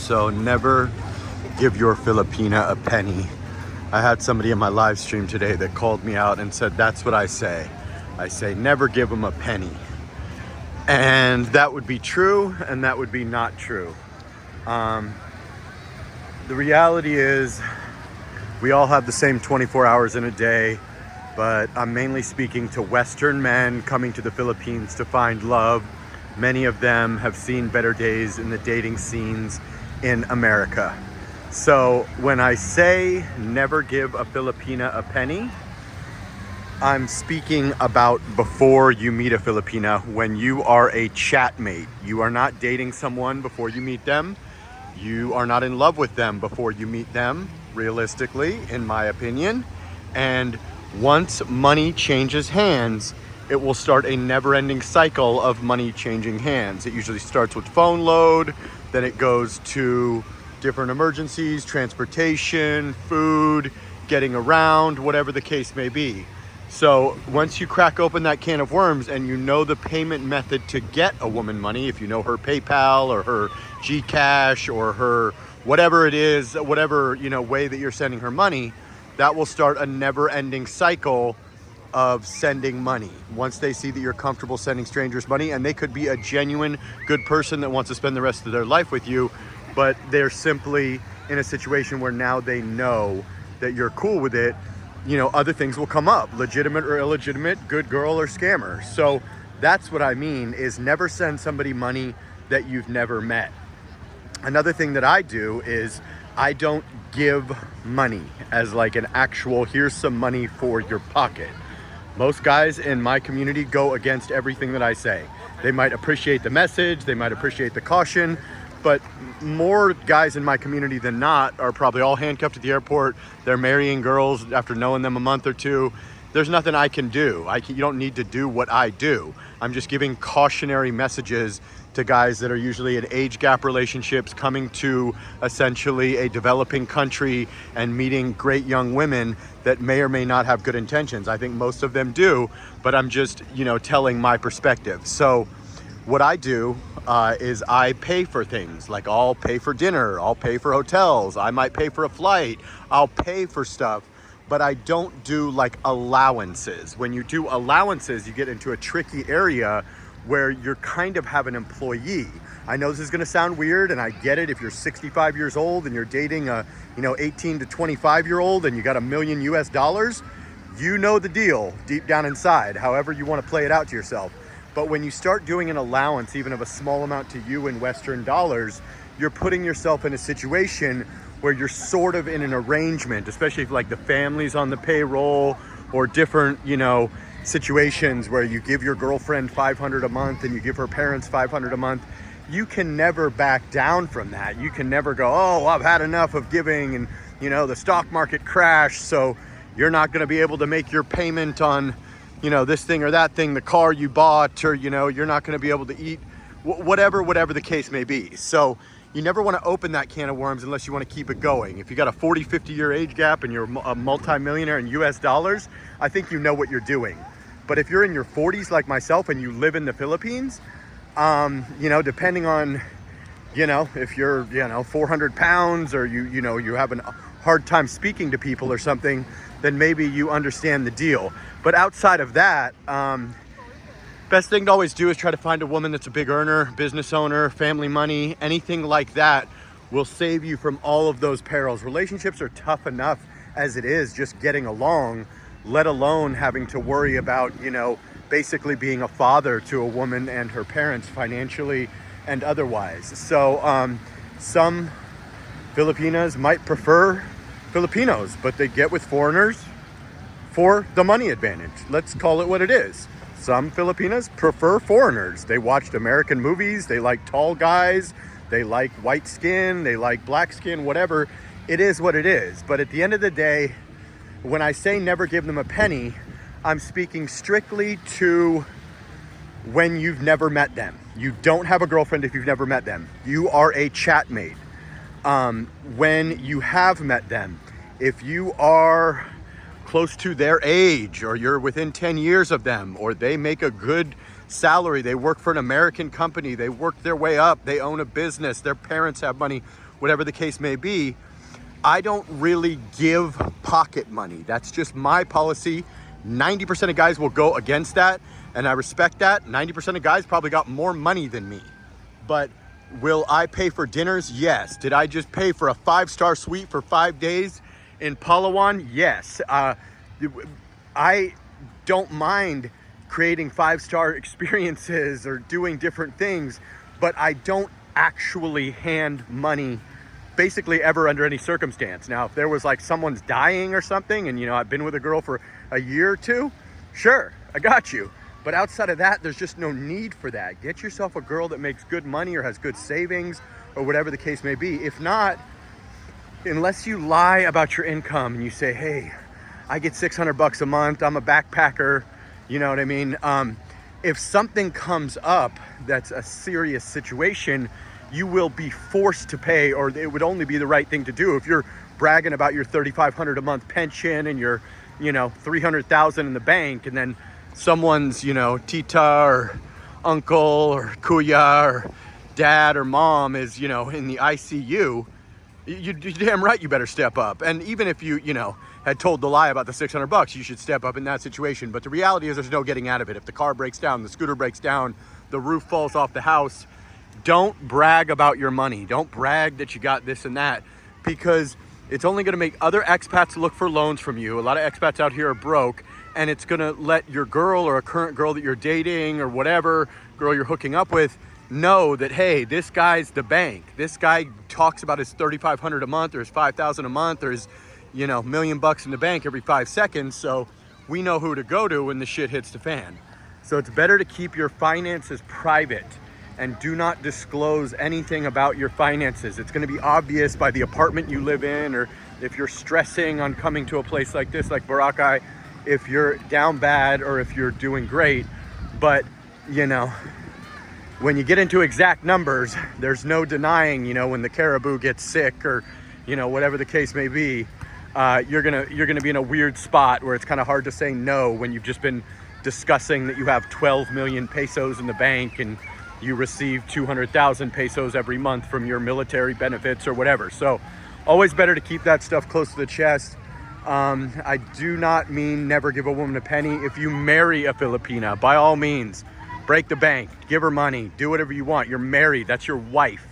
So never give your Filipina a penny. I had somebody in my live stream today that called me out and said, that's what I say. I say, never give them a penny. And that would be true, and that would be not true. The reality is, we all have the same 24 hours in a day, but I'm mainly speaking to Western men coming to the Philippines to find love. Many of them have seen better days in the dating scenes in America. So when I say never give a Filipina a penny, I'm speaking about before you meet a Filipina, when you are a chatmate. You are not dating someone before you meet them. You are not in love with them before you meet them, realistically, in my opinion. And once money changes hands, it will start a never-ending cycle of money changing hands. It usually starts with phone load, then it goes to different emergencies, transportation, food, getting around, whatever the case may be. So once you crack open that can of worms and you know the payment method to get a woman money, if you know her PayPal or her Gcash or her whatever it is, whatever, way that you're sending her money, that will start a never-ending cycle of sending money. Once they see that you're comfortable sending strangers money, and they could be a genuine good person that wants to spend the rest of their life with you, but they're simply in a situation where now they know that you're cool with it, other things will come up, legitimate or illegitimate, good girl or scammer. So that's what I mean, is never send somebody money that you've never met. Another thing that I do is I don't give money as like an actual, here's some money for your pocket. Most guys in my community go against everything that I say. They might appreciate the message, they might appreciate the caution, but more guys in my community than not are probably all handcuffed at the airport. They're marrying girls after knowing them a month or two. There's nothing I can do. You don't need to do what I do. I'm just giving cautionary messages to guys that are usually in age gap relationships, coming to essentially a developing country and meeting great young women that may or may not have good intentions. I think most of them do, but I'm just, telling my perspective. So what I do is I pay for things. Like I'll pay for dinner, I'll pay for hotels, I might pay for a flight, I'll pay for stuff, but I don't do like allowances. When you do allowances, you get into a tricky area where you're kind of have an employee. I know this is gonna sound weird, and I get it if you're 65 years old and you're dating a 18 to 25 year old and you got $1 million US, you know the deal deep down inside, however you wanna play it out to yourself. But when you start doing an allowance, even of a small amount to you in Western dollars, you're putting yourself in a situation where you're sort of in an arrangement, especially if like the family's on the payroll or different, situations where you give your girlfriend $500 a month and you give her parents $500 a month. You can never back down from that. You can never go, oh, I've had enough of giving, and the stock market crashed, so you're not going to be able to make your payment on this thing or that thing, the car you bought, or you're not going to be able to eat, whatever the case may be. So you never want to open that can of worms unless you want to keep it going. If you got a 40-50 year age gap and you're a multimillionaire in US dollars, I think you know what you're doing. But if you're in your 40s like myself and you live in the Philippines, depending on, if you're, 400 pounds or you have a hard time speaking to people or something, then maybe you understand the deal. But outside of that, best thing to always do is try to find a woman that's a big earner, business owner, family money, anything like that will save you from all of those perils. Relationships are tough enough as it is, just getting along, let alone having to worry about, basically being a father to a woman and her parents financially and otherwise. So some Filipinas might prefer Filipinos, but they get with foreigners for the money advantage. Let's call it what it is. Some Filipinas prefer foreigners. They watched American movies, they like tall guys, they like white skin, they like black skin, whatever. It is what it is. But at the end of the day, when I say never give them a penny, I'm speaking strictly to when you've never met them. You don't have a girlfriend if you've never met them. You are a chatmate. When you have met them, if you are close to their age, or you're within 10 years of them, or they make a good salary. They work for an American company. They work their way up. They own a business. Their parents have money, whatever the case may be. I don't really give pocket money. That's just my policy. 90% of guys will go against that, and I respect that. 90% of guys probably got more money than me. But will I pay for dinners? Yes. Did I just pay for a 5-star suite for 5 days in Palawan? Yes. I don't mind creating 5-star experiences or doing different things, but I don't actually hand money basically ever under any circumstance. Now, if there was like someone's dying or something and, you know, I've been with a girl for a year or two, sure, I got you. But outside of that, there's just no need for that. Get yourself a girl that makes good money or has good savings or whatever the case may be. If not, unless you lie about your income and you say, hey, I get $600 a month, I'm a backpacker, you know what I mean? If something comes up that's a serious situation, you will be forced to pay, or it would only be the right thing to do. If you're bragging about your $3,500 a month pension and your, you know, $300,000 in the bank, and then someone's, you know, tita or uncle or kuya or dad or mom is, you know, in the ICU, you're damn right you better step up. And even if you know, had told the lie about the $600, you should step up in that situation. But the reality is there's no getting out of it. If the car breaks down, the scooter breaks down, the roof falls off the house, don't brag about your money. Don't brag that you got this and that, because it's only going to make other expats look for loans from you. A lot of expats out here are broke, and it's going to let your girl or a current girl that you're dating or whatever girl you're hooking up with know that, hey, this guy's the bank. This guy talks about his $3,500 a month or his $5,000 a month or his, you know, $1 million in the bank every 5 seconds. So we know who to go to when the shit hits the fan. So it's better to keep your finances private and do not disclose anything about your finances. It's going to be obvious by the apartment you live in, or if you're stressing on coming to a place like this, like Boracay, if you're down bad or if you're doing great. But, you know, when you get into exact numbers, there's no denying, you know, when the caribou gets sick or, you know, whatever the case may be, you're gonna be in a weird spot where it's kind of hard to say no when you've just been discussing that you have 12 million pesos in the bank and you receive 200,000 pesos every month from your military benefits or whatever. So always better to keep that stuff close to the chest. I do not mean never give a woman a penny. If you marry a Filipina, by all means, break the bank, give her money, do whatever you want. You're married, that's your wife.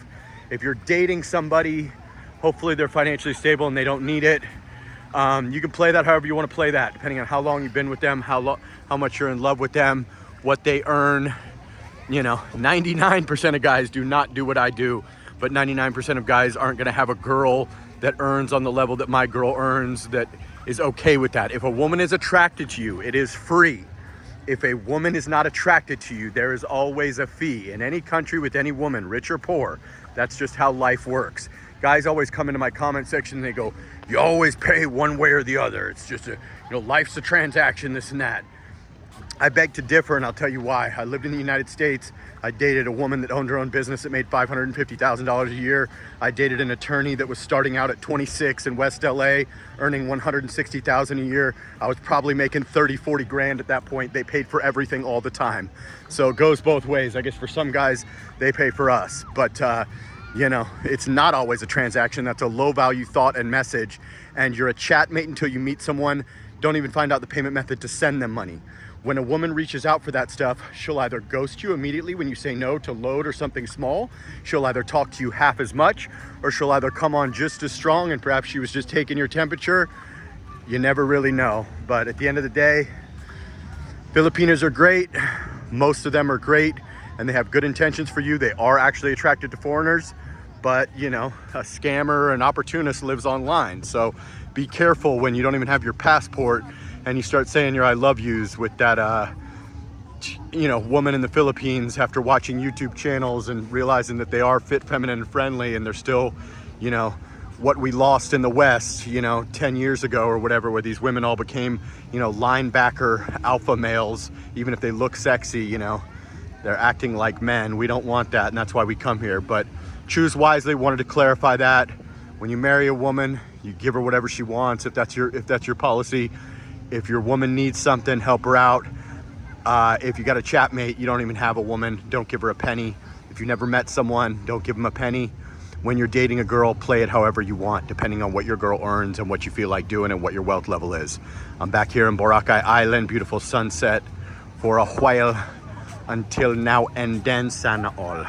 If you're dating somebody, hopefully they're financially stable and they don't need it. You can play that however you want to play that, depending on how long you've been with them, how much you're in love with them, what they earn. You know, 99% of guys do not do what I do, but 99% of guys aren't going to have a girl that earns on the level that my girl earns that is okay with that. If a woman is attracted to you, it is free. If a woman is not attracted to you, there is always a fee. In any country with any woman, rich or poor, that's just how life works. Guys always come into my comment section and they go, you always pay one way or the other. It's just life's a transaction, this and that. I beg to differ, and I'll tell you why. I lived in the United States. I dated a woman that owned her own business that made $550,000 a year. I dated an attorney that was starting out at 26 in West LA, earning $160,000 a year. I was probably making 30, 40 grand at that point. They paid for everything all the time. So it goes both ways. I guess for some guys, they pay for us. But, it's not always a transaction. That's a low value thought and message. And you're a chat mate until you meet someone. Don't even find out the payment method to send them money. When a woman reaches out for that stuff, she'll either ghost you immediately when you say no to load or something small. She'll either talk to you half as much, or she'll either come on just as strong and perhaps she was just taking your temperature. You never really know. But at the end of the day, Filipinos are great. Most of them are great and they have good intentions for you. They are actually attracted to foreigners, but a scammer, an opportunist lives online. So be careful when you don't even have your passport and you start saying your I love yous with that, woman in the Philippines after watching YouTube channels and realizing that they are fit, feminine, and friendly, and they're still, what we lost in the West, 10 years ago or whatever, where these women all became, linebacker alpha males. Even if they look sexy, they're acting like men. We don't want that, and that's why we come here. But choose wisely. Wanted to clarify that. When you marry a woman, you give her whatever she wants, if that's your policy. If your woman needs something, help her out. If you got a chat mate, you don't even have a woman, don't give her a penny. If you never met someone, don't give them a penny. When you're dating a girl, play it however you want, depending on what your girl earns and what you feel like doing and what your wealth level is. I'm back here in Boracay Island, beautiful sunset for a while until now and then sana all.